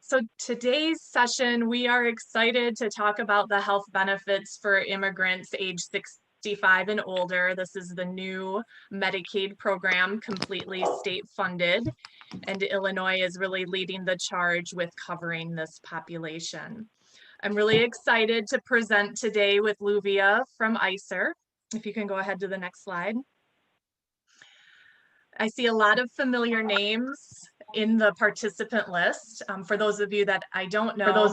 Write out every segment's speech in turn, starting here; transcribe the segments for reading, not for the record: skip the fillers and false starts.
So today's session, we are excited to talk about the health benefits for immigrants age 65 and older. This is the new Medicaid program, completely state funded, and Illinois is really leading the charge with covering this population. I'm really excited to present today with Luvia from ICER. If you can go ahead to the next slide. I see a lot of familiar names in the participant list. For those of you that I don't know,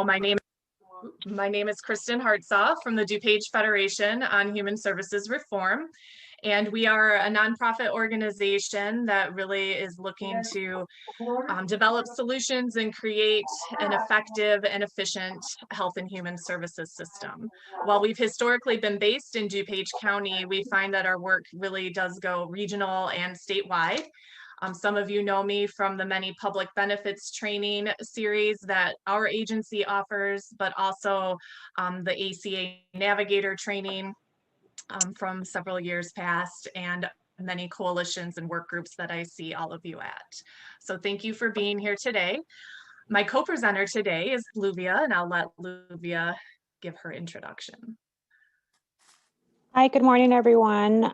my name is Kristen Hartsaw from the DuPage Federation on Human Services Reform. And we are a nonprofit organization that really is looking to develop solutions and create an effective and efficient health and human services system. While we've historically been based in DuPage County, we find that our work really does go regional and statewide. Some of you know me from the many public benefits training series that our agency offers, but also the ACA Navigator training from several years past, and many coalitions and work groups that I see all of you at. So thank you for being here today. My co-presenter today is Luvia, and I'll let Luvia give her introduction. Hi, good morning, everyone.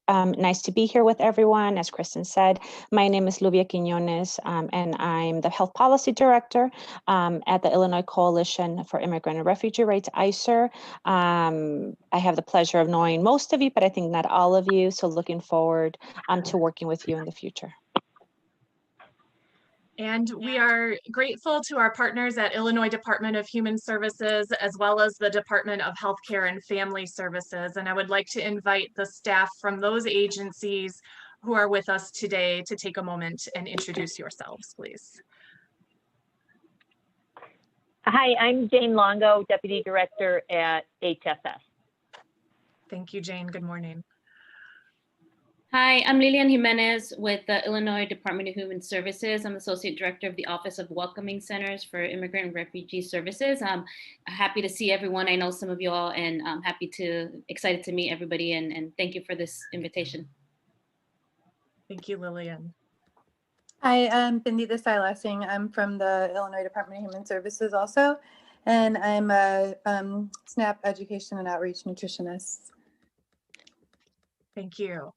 Nice to be here with everyone. As Kristen said, my name is Luvia Quiñones, and I'm the Health Policy Director at the Illinois Coalition for Immigrant and Refugee Rights, ICER. I have the pleasure of knowing most of you, but I think not all of you, so looking forward to working with you in the future. And we are grateful to our partners at Illinois Department of Human Services, as well as the Department of Healthcare and Family Services. And I would like to invite the staff from those agencies who are with us today to take a moment and introduce yourselves, please. Hi, I'm Jane Longo, Deputy Director at HFS. Thank you, Jane. Good morning. Hi, I'm Lilian Jimenez with the Illinois Department of Human Services. I'm Associate Director of the Office of Welcoming Centers for Immigrant and Refugee Services. I'm happy to see everyone. I know some of you all, and I'm excited to meet everybody, and thank you for this invitation. Thank you, Lillian. Hi, I'm Bindita Silasing. I'm from the Illinois Department of Human Services also, and I'm a SNAP Education and Outreach Nutritionist. Thank you.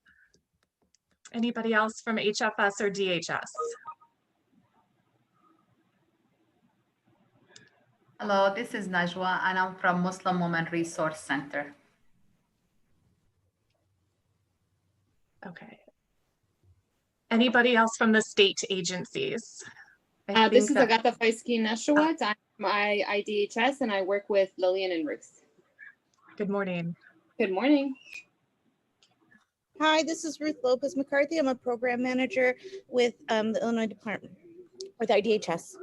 Anybody else from HFS or DHS? Hello, this is Najwa, and I'm from Muslim Women Resource Center. Okay. Anybody else from the state agencies? This is Agata Faisky-Nashawat. I'm from IDHS, and I work with Lillian and Ruth. Good morning. Good morning. Hi, this is Ruth Lopez McCarthy. I'm a program manager with the Illinois Department, with IDHS.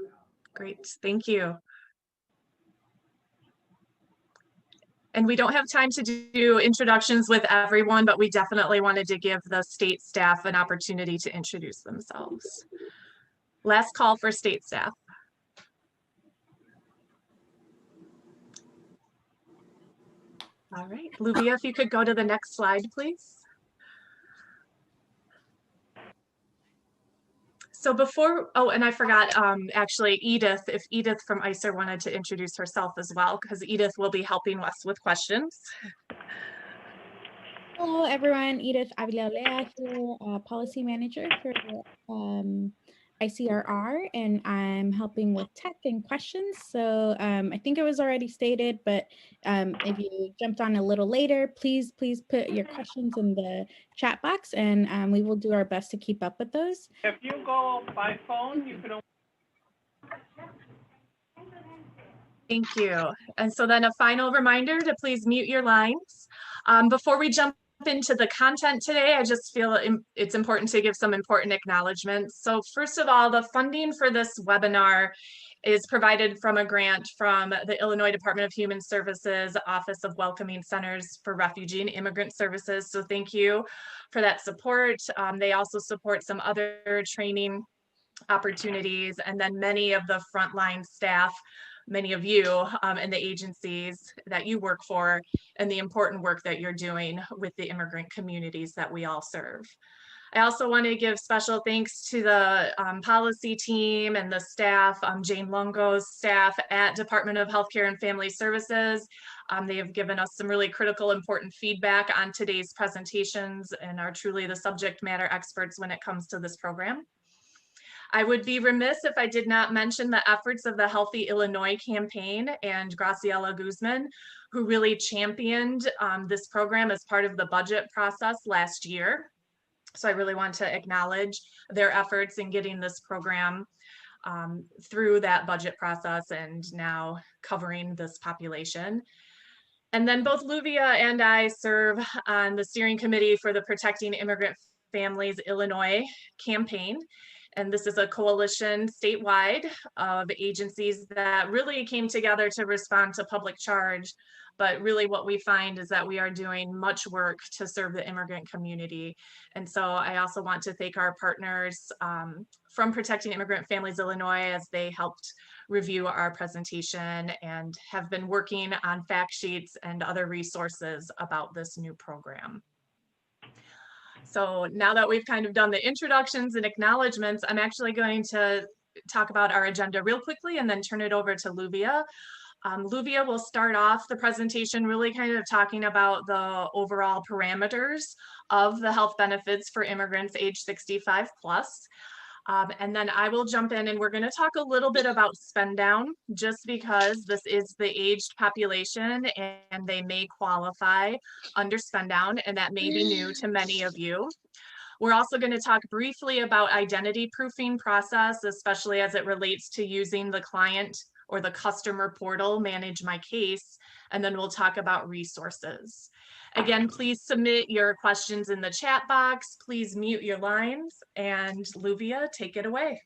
Great, thank you. And we don't have time to do introductions with everyone, but we definitely wanted to give the state staff an opportunity to introduce themselves. Last call for state staff. All right, Luvia, if you could go to the next slide, please. So before, oh, and I forgot, actually, Edith, if Edith from ICER wanted to introduce herself as well, because Edith will be helping us with questions. Hello, everyone. Edith Avilolea here, Policy Manager for ICRR, and I'm helping with tech and questions. So I think it was already stated, but if you jumped on a little later, please put your questions in the chat box, and we will do our best to keep up with those. If you go by phone, you can. Thank you. And so then a final reminder to please mute your lines. Before we jump into the content today, I just feel it's important to give some important acknowledgements. So first of all, the funding for this webinar is provided from a grant from the Illinois Department of Human Services Office of Welcoming Centers for Refugee and Immigrant Services. So thank you for that support. They also support some other training opportunities, and then many of the frontline staff, many of you and the agencies that you work for, and the important work that you're doing with the immigrant communities that we all serve. I also want to give special thanks to the policy team and the staff, Jane Longo's staff at Department of Healthcare and Family Services. They have given us some really critical, important feedback on today's presentations and are truly the subject matter experts when it comes to this program. I would be remiss if I did not mention the efforts of the Healthy Illinois campaign and Graciela Guzman, who really championed this program as part of the budget process last year. So I really want to acknowledge their efforts in getting this program through that budget process and now covering this population. And then both Luvia and I serve on the steering committee for the Protecting Immigrant Families Illinois campaign. And this is a coalition statewide of agencies that really came together to respond to public charge. But really what we find is that we are doing much work to serve the immigrant community. And so I also want to thank our partners from Protecting Immigrant Families Illinois as they helped review our presentation and have been working on fact sheets and other resources about this new program. So now that we've kind of done the introductions and acknowledgements, I'm actually going to talk about our agenda real quickly and then turn it over to Luvia. Luvia will start off the presentation really kind of talking about the overall parameters of the health benefits for immigrants age 65 plus. And then I will jump in and we're going to talk a little bit about spend down just because this is the aged population and they may qualify under spend down, and that may be new to many of you. We're also going to talk briefly about identity proofing process, especially as it relates to using the client or the customer portal, Manage My Case, and then we'll talk about resources. Again, please submit your questions in the chat box. Please mute your lines, and Luvia, take it away.